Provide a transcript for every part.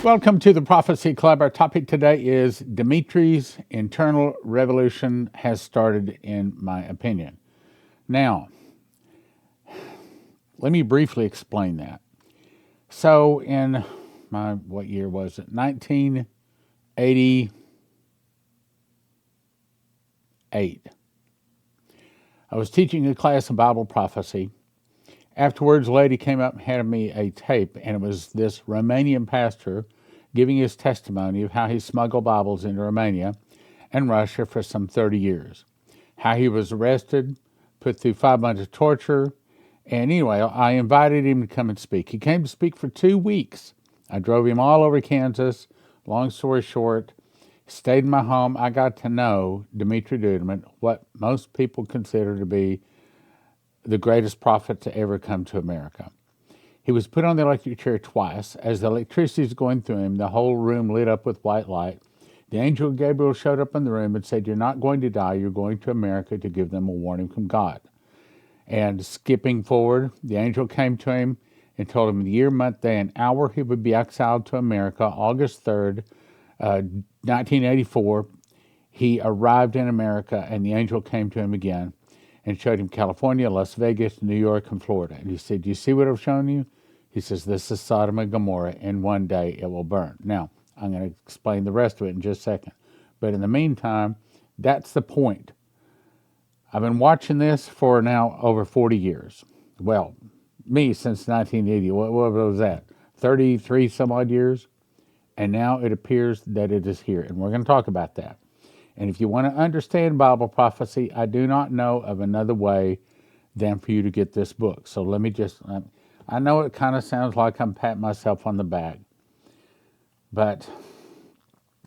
Welcome to the Prophecy Club. Our topic today is Dimitri's internal revolution has started, in my opinion. Now, let me briefly explain that. So in what year was it? 1988. I was teaching a class of Bible prophecy. Afterwards, a lady came up and handed me a tape, and it was this Romanian pastor giving his testimony of how he smuggled Bibles into Romania and Russia for some 30 years. How he was arrested, put through 5 months of torture, and anyway, I invited him to come and speak. He came to speak for 2 weeks. I drove him all over Kansas. Long story short, stayed in my home. I got to know Dumitru Duduman, what most people consider to be the greatest prophet to ever come to America. He was put on the electric chair twice. As the electricity was going through him, the whole room lit up with white light. The angel Gabriel showed up in the room and said, "You're not going to die. You're going to America to give them a warning from God." And skipping forward, the angel came to him and told him the year, month, day, and hour he would be exiled to America, August 3rd, 1984. He arrived in America, and the angel came to him again and showed him California, Las Vegas, New York, and Florida. And he said, "Do you see what I've shown you?" He says, "This is Sodom and Gomorrah, and one day it will burn." Now, I'm going to explain the rest of it in just a second. But in the meantime, that's the point. I've been watching this for now over 40 years. Well, me since 1980. What was that? 33 some odd years? And now it appears that it is here. And we're going to talk about that. And if you want to understand Bible prophecy, I do not know of another way than for you to get this book. So let me just, I know it kind of sounds like I'm patting myself on the back, but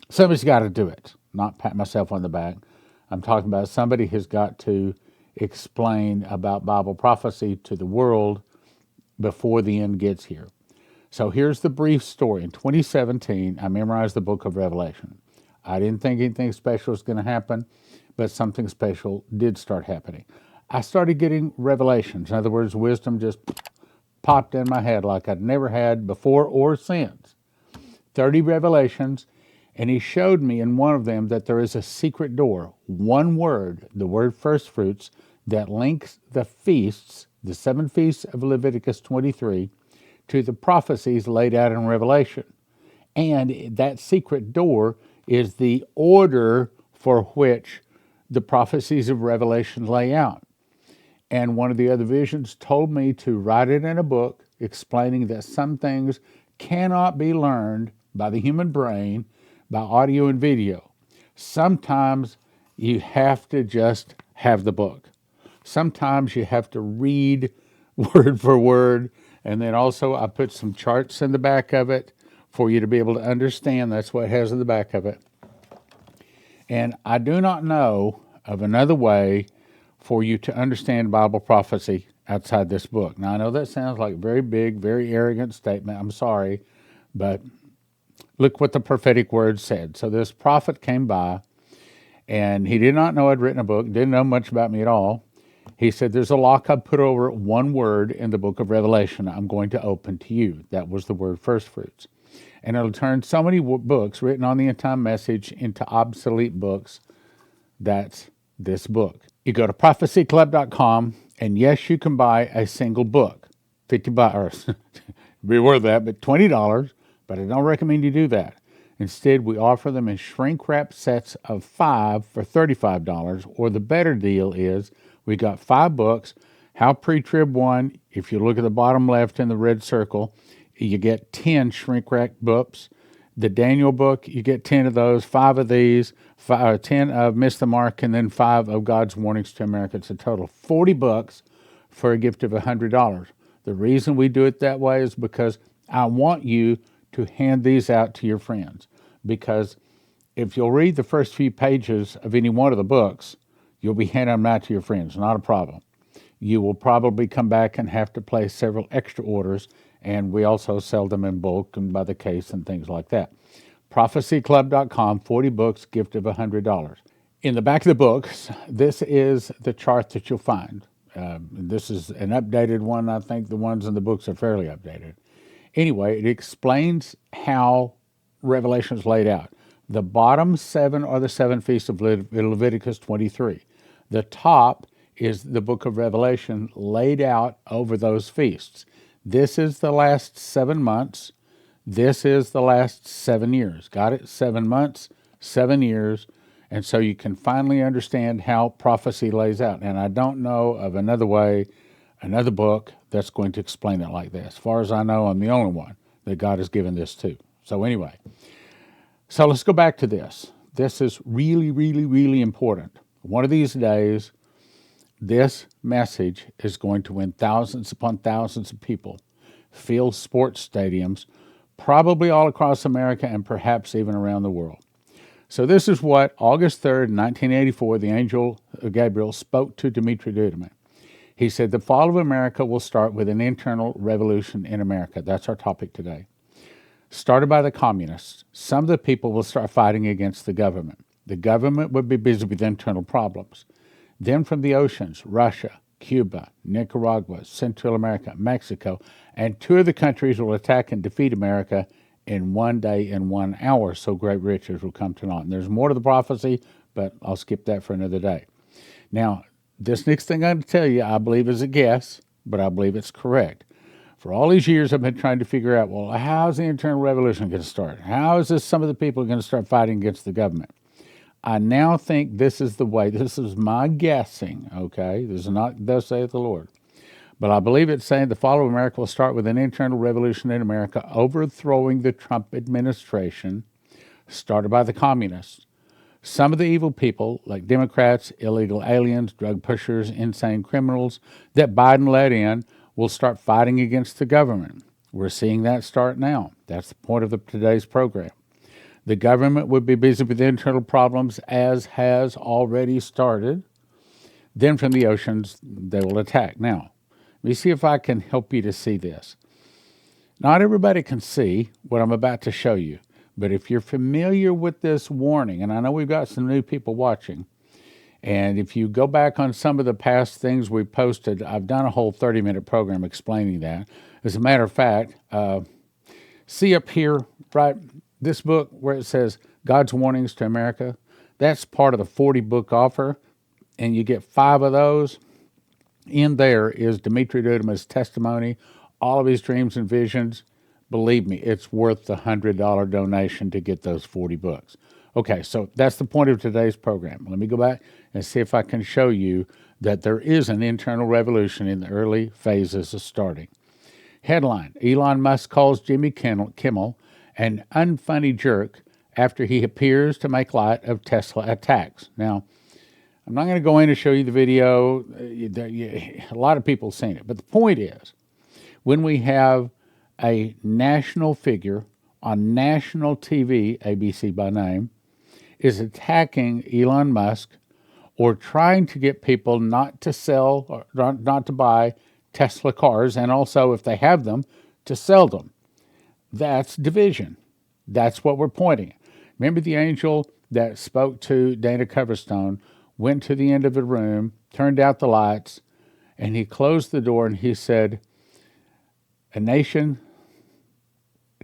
somebody's got to do it, not pat myself on the back. I'm talking about somebody has got to explain about Bible prophecy to the world before the end gets here. So here's the brief story. In 2017, I memorized the book of Revelation. I didn't think anything special was going to happen, but something special did start happening. I started getting revelations. In other words, wisdom just popped in my head like I'd never had before or since. 30 revelations, and he showed me in one of them that there is a secret door, one word, the word first fruits, that links the feasts, the 7 feasts of Leviticus 23, to the prophecies laid out in Revelation. And that secret door is the order for which the prophecies of Revelation lay out. And one of the other visions told me to write it in a book explaining that some things cannot be learned by the human brain, by audio and video. Sometimes you have to just have the book. Sometimes you have to read word for word. And then also I put some charts in the back of it for you to be able to understand. That's what it has in the back of it. And I do not know of another way for you to understand Bible prophecy outside this book. Now, I know that sounds like a very big, very arrogant statement. I'm sorry, but look what the prophetic word said. So this prophet came by, and he did not know I'd written a book, didn't know much about me at all. He said, "There's a lock I put over one word in the book of Revelation I'm going to open to you." That was the word first fruits. And it'll turn so many books written on the end time message into obsolete books. That's this book. You go to prophecyclub.com, and yes, you can buy a single book. $50, or be worth that, but $20, but I don't recommend you do that. Instead, we offer them in shrink-wrap sets of 5 for $35, or the better deal is we got 5 books. How Pre-Trib 1, if you look at the bottom left in the red circle, you get 10 shrink-wrap books. The Daniel book, you get 10 of those, 5 of these, 10 of Miss the Mark, and then 5 of God's Warnings to America. It's a total of 40 books for a gift of $100. The reason we do it that way is because I want you to hand these out to your friends. Because if you'll read the first few pages of any one of the books, you'll be handing them out to your friends. Not a problem. You will probably come back and have to place several extra orders, and we also sell them in bulk and by the case and things like that. prophecyclub.com, 40 books, gift of $100. In the back of the books, this is the chart that you'll find. This is an updated one. I think the ones in the books are fairly updated. Anyway, it explains how Revelation is laid out. The bottom 7 are the 7 feasts of Leviticus 23. The top is the book of Revelation laid out over those feasts. This is the last 7 months. This is the last 7 years. Got it? 7 months, 7 years. And so you can finally understand how prophecy lays out. And I don't know of another way, another book that's going to explain it like this. As far as I know, I'm the only one that God has given this to. So anyway, so let's go back to this. This is really, really, really important. One of these days, this message is going to win thousands upon thousands of people, fill sports stadiums, probably all across America and perhaps even around the world. So this is what August 3rd, 1984, the angel Gabriel spoke to Dumitru Duduman. He said, the fall of America will start with an internal revolution in America. That's our topic today. Started by the communists. Some of the people will start fighting against the government. The government would be busy with internal problems. Then from the oceans, Russia, Cuba, Nicaragua, Central America, Mexico, and 2 of the countries will attack and defeat America in 1 day and 1 hour, so great riches will come to naught. And there's more to the prophecy, but I'll skip that for another day. Now, this next thing I'm going to tell you, I believe is a guess, but I believe it's correct. For all these years, I've been trying to figure out, well, how's the internal revolution going to start? How is this some of the people going to start fighting against the government? I now think this is the way. This is my guessing, okay? This is not thus saith the Lord. But I believe it's saying the fall of America will start with an internal revolution in America, overthrowing the Trump administration, started by the communists. Some of the evil people, like Democrats, illegal aliens, drug pushers, insane criminals that Biden let in, will start fighting against the government. We're seeing that start now. That's the point of today's program. The government would be busy with internal problems, as has already started. Then from the oceans, they will attack. Now, let me see if I can help you to see this. Not everybody can see what I'm about to show you, but if you're familiar with this warning, and I know we've got some new people watching, and if you go back on some of the past things we posted, I've done a whole 30-minute program explaining that. As a matter of fact, see up here, right, this book where it says God's Warnings to America, that's part of the 40-book offer, and you get 5 of those. In there is Dumitru Duduman's testimony, all of his dreams and visions. Believe me, it's worth the $100 donation to get those 40 books. Okay, so that's the point of today's program. Let me go back and see if I can show you that there is an internal revolution in the early phases of starting. Headline, Elon Musk calls Jimmy Kimmel an unfunny jerk after he appears to make light of Tesla attacks. Now, I'm not going to go in and show you the video. A lot of people have seen it. But the point is, when we have a national figure on national TV, ABC by name, is attacking Elon Musk or trying to get people not to sell or not to buy Tesla cars, and also, if they have them, to sell them. That's division. That's what we're pointing at. Remember the angel that spoke to Dana Coverstone, went to the end of the room, turned out the lights, and he closed the door and he said, a nation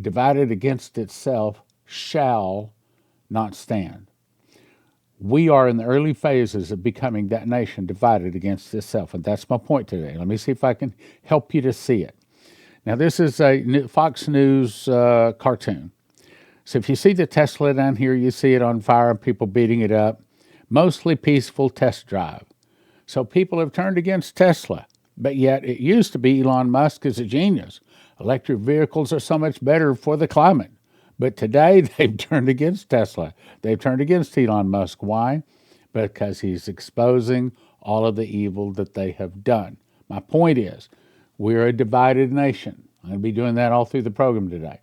divided against itself shall not stand. We are in the early phases of becoming that nation divided against itself, and that's my point today. Let me see if I can help you to see it. Now, this is a Fox News cartoon. So if you see the Tesla down here, you see it on fire and people beating it up. Mostly peaceful test drive. So people have turned against Tesla, but yet it used to be Elon Musk is a genius. Electric vehicles are so much better for the climate. But today they've turned against Tesla. They've turned against Elon Musk. Why? Because he's exposing all of the evil that they have done. My point is, we're a divided nation. I'm going to be doing that all through the program today.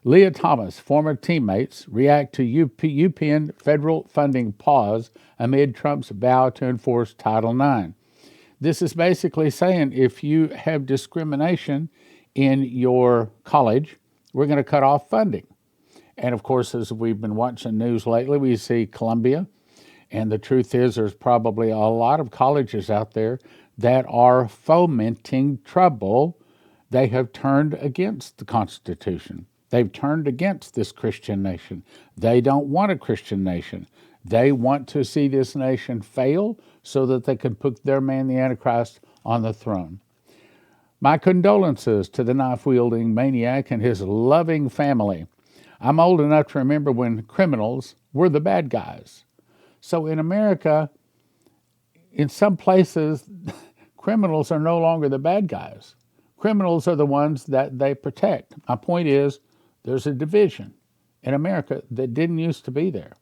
Leah Thomas, former teammates, react to UPenn federal funding pause amid Trump's vow to enforce Title IX. This is basically saying if you have discrimination in your college, we're going to cut off funding. And of course, as we've been watching news lately, we see Columbia. And the truth is there's probably a lot of colleges out there that are fomenting trouble. They have turned against the Constitution. They've turned against this Christian nation. They don't want a Christian nation. They want to see this nation fail so that they can put their man, the Antichrist, on the throne. My condolences to the knife-wielding maniac and his loving family. I'm old enough to remember when criminals were the bad guys. So in America, in some places, criminals are no longer the bad guys. Criminals are the ones that they protect. My point is, there's a division in America that didn't used to be there.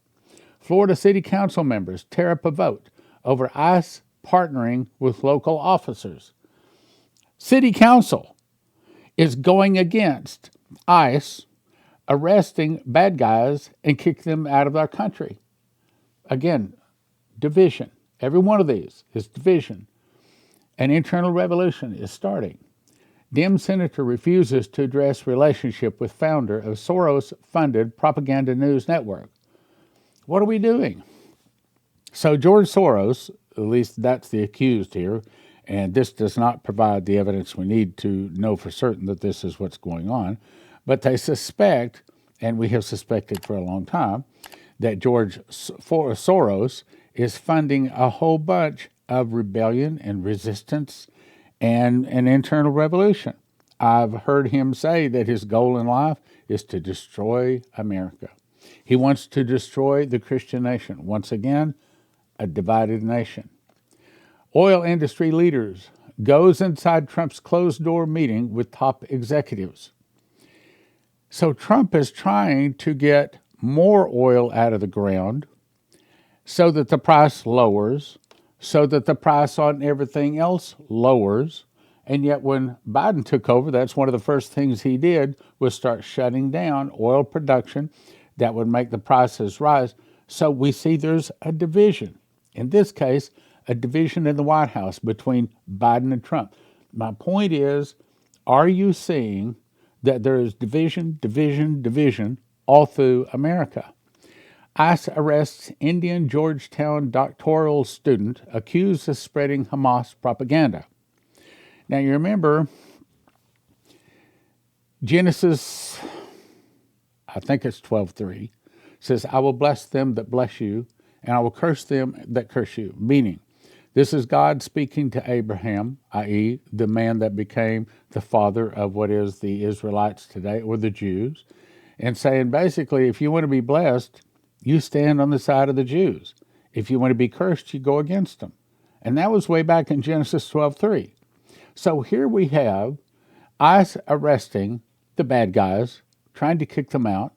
Florida City Council members tear up a vote over ICE partnering with local officers. City Council is going against ICE arresting bad guys and kick them out of our country. Again, division. Every one of these is division. An internal revolution is starting. Dem senator refuses to address relationship with founder of Soros-funded propaganda news network. What are we doing? So George Soros, at least that's the accused here, and this does not provide the evidence we need to know for certain that this is what's going on, but they suspect, and we have suspected for a long time, that George Soros is funding a whole bunch of rebellion and resistance and an internal revolution. I've heard him say that his goal in life is to destroy America. He wants to destroy the Christian nation. Once again, a divided nation. Oil industry leaders goes inside Trump's closed-door meeting with top executives. So Trump is trying to get more oil out of the ground so that the price lowers, so that the price on everything else lowers. And yet when Biden took over, that's one of the first things he did was start shutting down oil production that would make the prices rise. So we see there's a division. In this case, a division in the White House between Biden and Trump. My point is, are you seeing that there is division all through America? ICE arrests Indian Georgetown doctoral student accused of spreading Hamas propaganda. Now you remember Genesis, I think it's 12:3, says, I will bless them that bless you, and I will curse them that curse you. Meaning, this is God speaking to Abraham, i.e., the man that became the father of what is the Israelites today, or the Jews, and saying basically, if you want to be blessed, you stand on the side of the Jews. If you want to be cursed, you go against them. And that was way back in Genesis 12:3. So here we have ICE arresting the bad guys, trying to kick them out,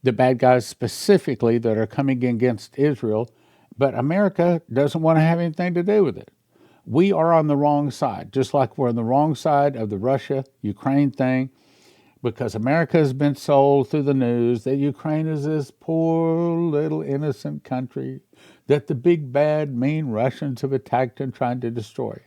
the bad guys specifically that are coming against Israel, but America doesn't want to have anything to do with it. We are on the wrong side, just like we're on the wrong side of the Russia-Ukraine thing, because America has been sold through the news that Ukraine is this poor little innocent country that the big bad mean Russians have attacked and tried to destroy.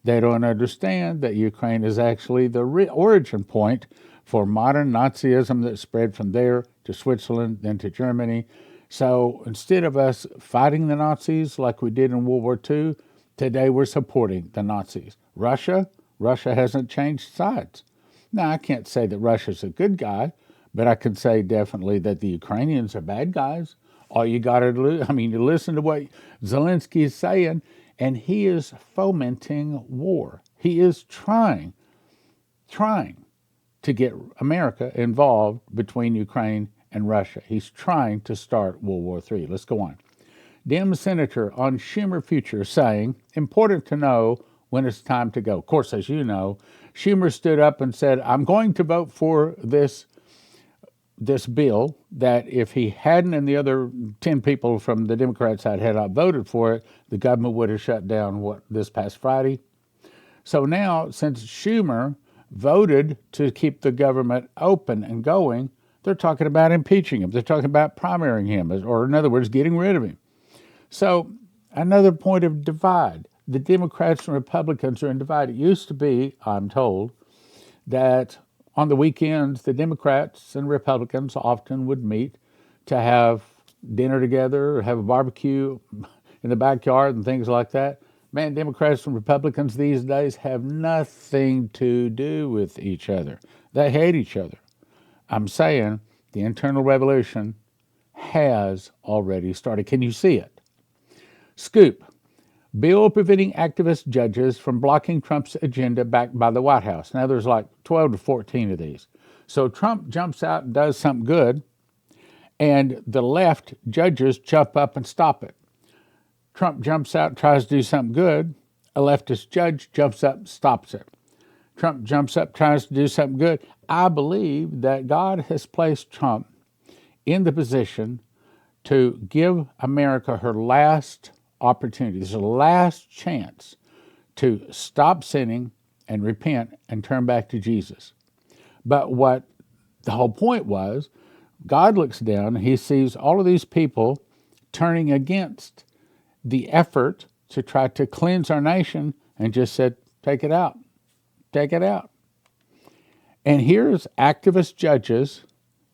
They don't understand that Ukraine is actually the origin point for modern Nazism that spread from there to Switzerland, then to Germany. So instead of us fighting the Nazis like we did in World War II, today we're supporting the Nazis. Russia hasn't changed sides. Now, I can't say that Russia's a good guy, but I can say definitely that the Ukrainians are bad guys. All you got to do, you listen to what Zelensky is saying, and he is fomenting war. He is trying to get America involved between Ukraine and Russia. He's trying to start World War III. Let's go on. Dem senator on Schumer future saying, important to know when it's time to go. Of course, as you know, Schumer stood up and said, I'm going to vote for this bill, that if he hadn't and the other 10 people from the Democrat side had not voted for it, the government would have shut down this past Friday. So now, since Schumer voted to keep the government open and going, they're talking about impeaching him. They're talking about primarying him, or in other words, getting rid of him. So another point of divide. The Democrats and Republicans are in divide. It used to be, I'm told, that on the weekends, the Democrats and Republicans often would meet to have dinner together, or have a barbecue in the backyard and things like that. Man, Democrats and Republicans these days have nothing to do with each other. They hate each other. I'm saying the internal revolution has already started. Can you see it? Scoop. Bill preventing activist judges from blocking Trump's agenda backed by the White House. Now, there's like 12 to 14 of these. So Trump jumps out and does something good, and the left judges jump up and stop it. Trump jumps out, tries to do something good. A leftist judge jumps up, stops it. Trump jumps up, tries to do something good. I believe that God has placed Trump in the position to give America her last opportunity. This is the last chance to stop sinning and repent and turn back to Jesus. But what the whole point was, God looks down and he sees all of these people turning against the effort to try to cleanse our nation and just said, take it out. Take it out. And here's activist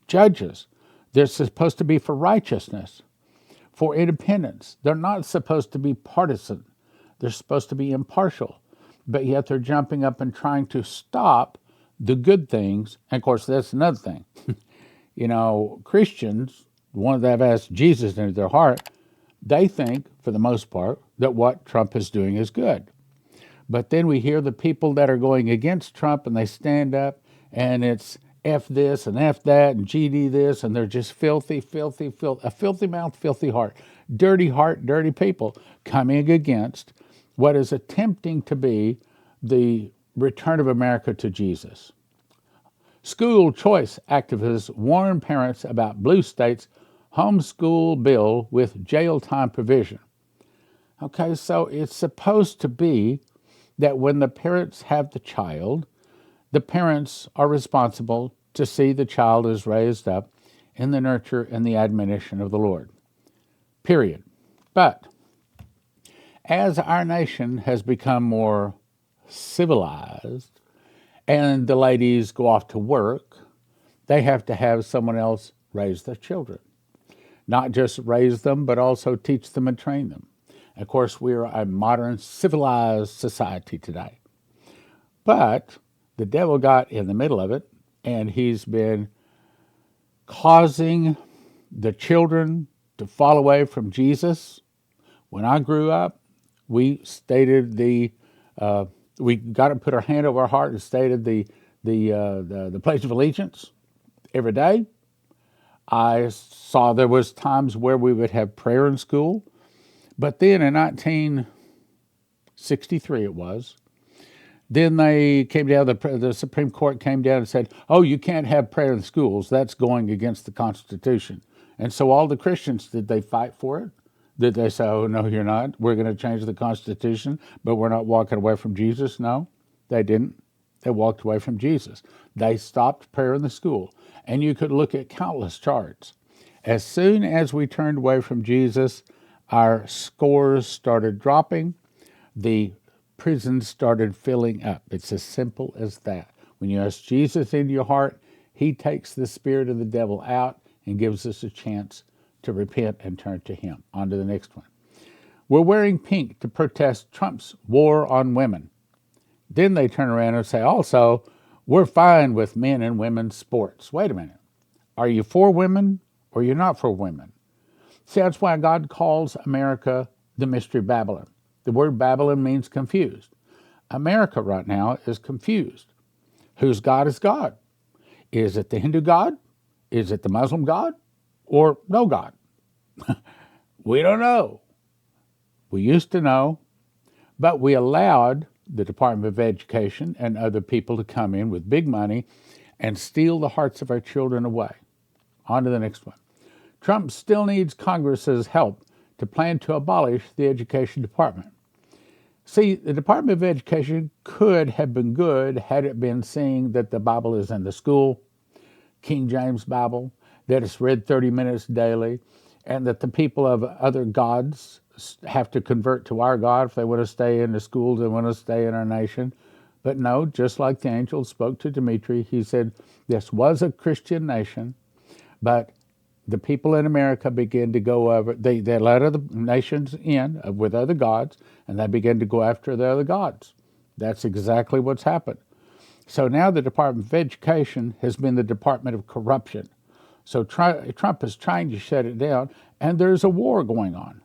judges. They're supposed to be for righteousness, for independence. They're not supposed to be partisan. They're supposed to be impartial. But yet they're jumping up and trying to stop the good things. And of course, that's another thing. Christians, the ones that have asked Jesus into their heart, they think, for the most part, that what Trump is doing is good. But then we hear the people that are going against Trump and they stand up and it's F this and F that and GD this, and they're just filthy, a filthy mouth, filthy heart, dirty people coming against what is attempting to be the return of America to Jesus. School choice activists warn parents about blue state's homeschool bill with jail time provision. Okay, so it's supposed to be that when the parents have the child, the parents are responsible to see the child is raised up in the nurture and the admonition of the Lord. Period. But as our nation has become more civilized and the ladies go off to work, they have to have someone else raise their children. Not just raise them, but also teach them and train them. Of course, we're a modern, civilized society today. But the devil got in the middle of it, and he's been causing the children to fall away from Jesus. When I grew up, we stated we got to put our hand over our heart and stated the Pledge of Allegiance every day. I saw there was times where we would have prayer in school. But then in 1963 it was, then they came down, the Supreme Court came down and said, oh, you can't have prayer in schools. That's going against the Constitution. And so all the Christians, did they fight for it? Did they say, oh, no, you're not. We're going to change the Constitution, but we're not walking away from Jesus? No, they didn't. They walked away from Jesus. They stopped prayer in the school. And you could look at countless charts. As soon as we turned away from Jesus, our scores started dropping. The prisons started filling up. It's as simple as that. When you ask Jesus into your heart, he takes the spirit of the devil out and gives us a chance to repent and turn to him. On to the next one. We're wearing pink to protest Trump's war on women. Then they turn around and say, also, we're fine with men and women's sports. Wait a minute. Are you for women or you're not for women? See, that's why God calls America the Mystery Babylon. The word Babylon means confused. America right now is confused. Whose God is God? Is it the Hindu God? Is it the Muslim God? Or no God? We don't know. We used to know, but we allowed the Department of Education and other people to come in with big money and steal the hearts of our children away. On to the next one. Trump still needs Congress's help to plan to abolish the Education Department. See, the Department of Education could have been good had it been seeing that the Bible is in the school, King James Bible, that it's read 30 minutes daily, and that the people of other gods have to convert to our God if they want to stay in the schools and want to stay in our nation. But no, just like the angel spoke to Dumitru, he said, this was a Christian nation, but the people in America began to go over, they let other nations in with other gods, and they began to go after the other gods. That's exactly what's happened. So now the Department of Education has been the Department of Corruption. So Trump is trying to shut it down, and there's a war going on.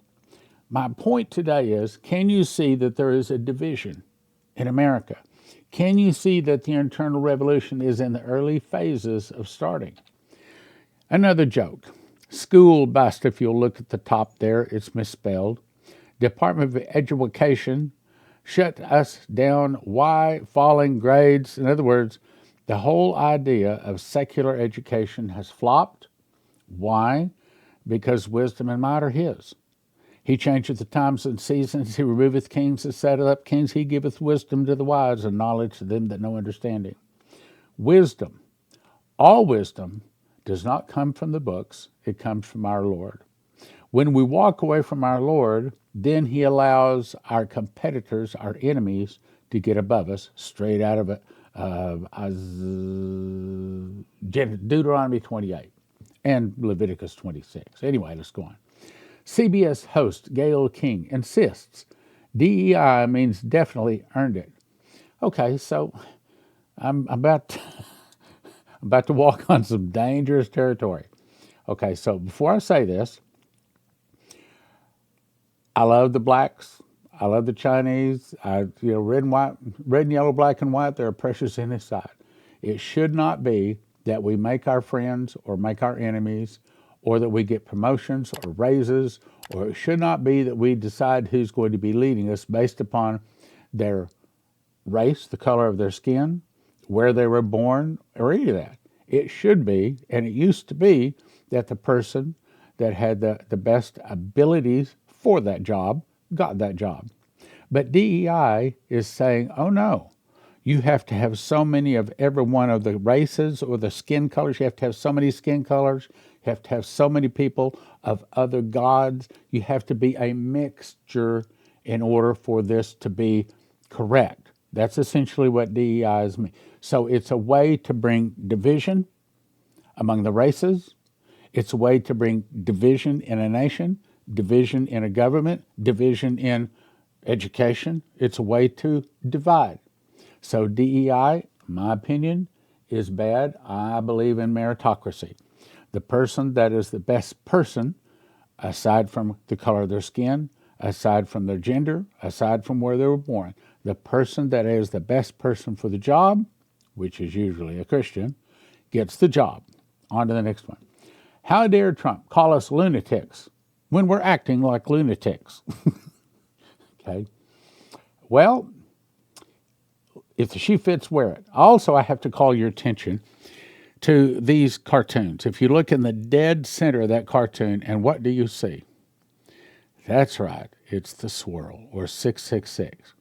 My point today is, can you see that there is a division in America? Can you see that the internal revolution is in the early phases of starting? Another joke. School bust, if you'll look at the top there, it's misspelled. Department of Education shut us down. Why? Falling grades. In other words, the whole idea of secular education has flopped. Why? Because wisdom and might are his. He changeth the times and seasons. He removeth kings and setteth up kings. He giveth wisdom to the wise and knowledge to them that know understanding. Wisdom, all wisdom, does not come from the books. It comes from our Lord. When we walk away from our Lord, then he allows our competitors, our enemies, to get above us, straight out of Deuteronomy 28 and Leviticus 26. Anyway, let's go on. CBS host Gayle King insists DEI means definitely earned it. Okay, so I'm about to walk on some dangerous territory. Okay, so before I say this, I love the blacks. I love the Chinese. Red and white, red and yellow, black and white, they're precious in his sight. It should not be that we make our friends or make our enemies, or that we get promotions or raises, or it should not be that we decide who's going to be leading us based upon their race, the color of their skin, where they were born, or any of that. It should be, and it used to be, that the person that had the best abilities for that job got that job. But DEI is saying, oh no, you have to have so many of every one of the races or the skin colors. You have to have so many skin colors. You have to have so many people of other gods. You have to be a mixture in order for this to be correct. That's essentially what DEI is. So it's a way to bring division among the races. It's a way to bring division in a nation, division in a government, division in education. It's a way to divide. So DEI, in my opinion, is bad. I believe in meritocracy. The person that is the best person, aside from the color of their skin, aside from their gender, aside from where they were born, the person that is the best person for the job, which is usually a Christian, gets the job. On to the next one. How dare Trump call us lunatics when we're acting like lunatics? Okay. Well, if the shoe fits, wear it. Also, I have to call your attention to these cartoons. If you look in the dead center of that cartoon, and what do you see? That's right. It's the swirl, or 666.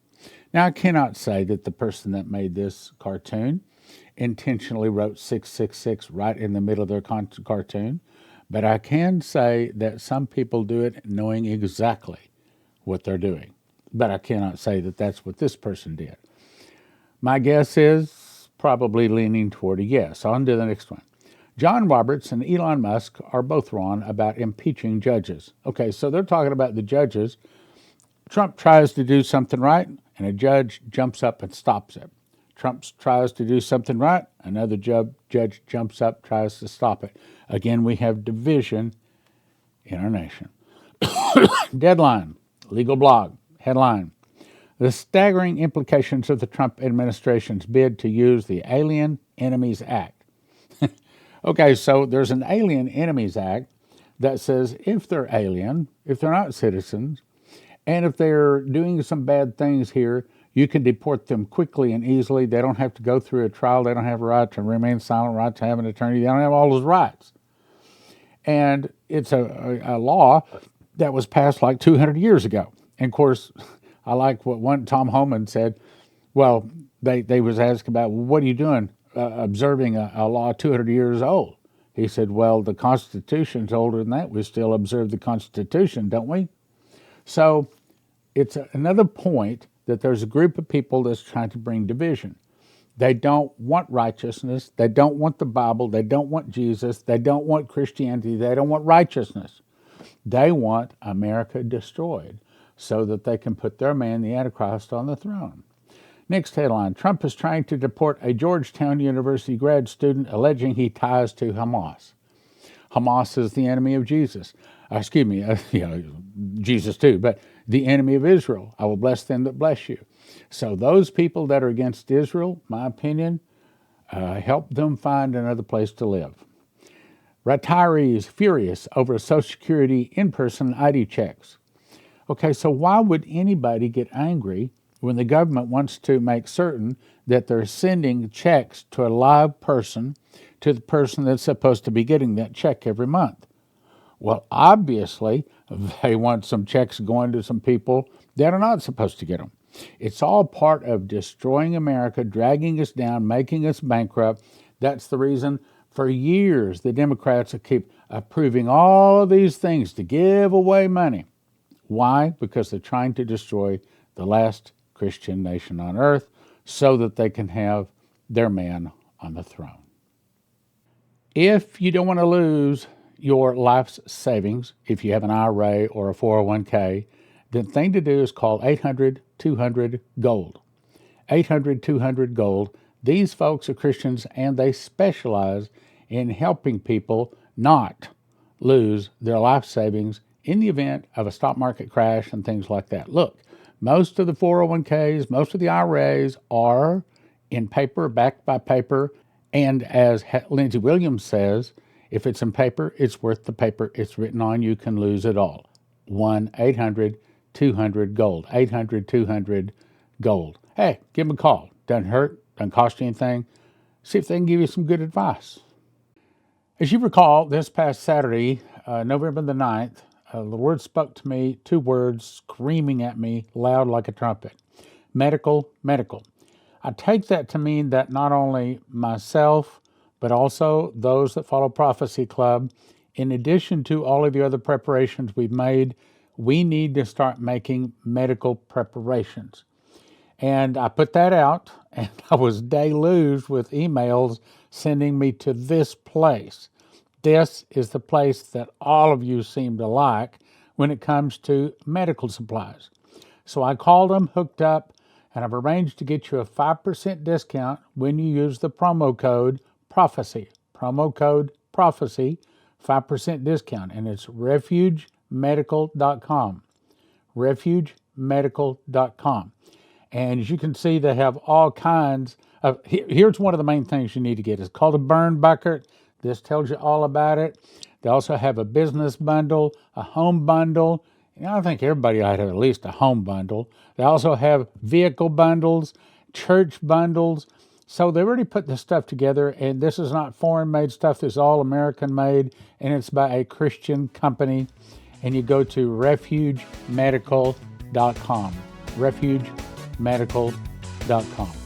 Now, I cannot say that the person that made this cartoon intentionally wrote 666 right in the middle of their cartoon, but I can say that some people do it knowing exactly what they're doing. But I cannot say that that's what this person did. My guess is probably leaning toward a yes. On to the next one. John Roberts and Elon Musk are both wrong about impeaching judges. Okay, so they're talking about the judges. Trump tries to do something right, and a judge jumps up and stops it. Trump tries to do something right, another judge jumps up, tries to stop it. Again, we have division in our nation. Deadline, legal blog, headline. The staggering implications of the Trump administration's bid to use the Alien Enemies Act. Okay, so there's an Alien Enemies Act that says if they're alien, if they're not citizens, and if they're doing some bad things here, you can deport them quickly and easily. They don't have to go through a trial. They don't have a right to remain silent, right to have an attorney. They don't have all those rights. And it's a law that was passed like 200 years ago. And of course, I like what one Tom Homan said. Well, they was asked about, well, what are you doing observing a law 200 years old? He said, well, the Constitution's older than that. We still observe the Constitution, don't we? So it's another point that there's a group of people that's trying to bring division. They don't want righteousness. They don't want the Bible. They don't want Jesus. They don't want Christianity. They don't want righteousness. They want America destroyed so that they can put their man, the Antichrist, on the throne. Next headline, Trump is trying to deport a Georgetown University grad student alleging he ties to Hamas. Hamas is the enemy of Jesus. Jesus too, but the enemy of Israel. I will bless them that bless you. So those people that are against Israel, my opinion, help them find another place to live. Retirees furious over Social Security in-person ID checks. Okay, so why would anybody get angry when the government wants to make certain that they're sending checks to a live person, to the person that's supposed to be getting that check every month? Well, obviously, they want some checks going to some people that are not supposed to get them. It's all part of destroying America, dragging us down, making us bankrupt. That's the reason for years the Democrats keep approving all of these things to give away money. Why? Because they're trying to destroy the last Christian nation on earth so that they can have their man on the throne. If you don't want to lose your life's savings, if you have an IRA or a 401k, the thing to do is call 800-200-GOLD. 800-200-GOLD. These folks are Christians and they specialize in helping people not lose their life savings in the event of a stock market crash and things like that. Look, most of the 401ks, most of the IRAs are in paper, backed by paper, and as Lindsey Williams says, if it's in paper, it's worth the paper it's written on. You can lose it all. 1-800-200-GOLD. 800-200-GOLD. Hey, give them a call. Doesn't hurt, doesn't cost you anything. See if they can give you some good advice. As you recall, this past Saturday, November the 9th, the Lord spoke to me, 2 words screaming at me loud like a trumpet. Medical, medical. I take that to mean that not only myself, but also those that follow Prophecy Club, in addition to all of the other preparations we've made, we need to start making medical preparations. And I put that out, and I was deluged with emails sending me to this place. This is the place that all of you seem to like when it comes to medical supplies. So I called them, hooked up, and I've arranged to get you a 5% discount when you use the promo code PROPHECY. Promo code PROPHECY, 5% discount, and it's refugemedical.com. refugemedical.com. And as you can see, they have all kinds of, here's one of the main things you need to get. It's called a burn bucket. This tells you all about it. They also have a business bundle, a home bundle. I think everybody ought to have at least a home bundle. They also have vehicle bundles, church bundles. So they already put this stuff together, and this is not foreign-made stuff. This is all American-made, and it's by a Christian company. And you go to refugemedical.com. refugemedical.com.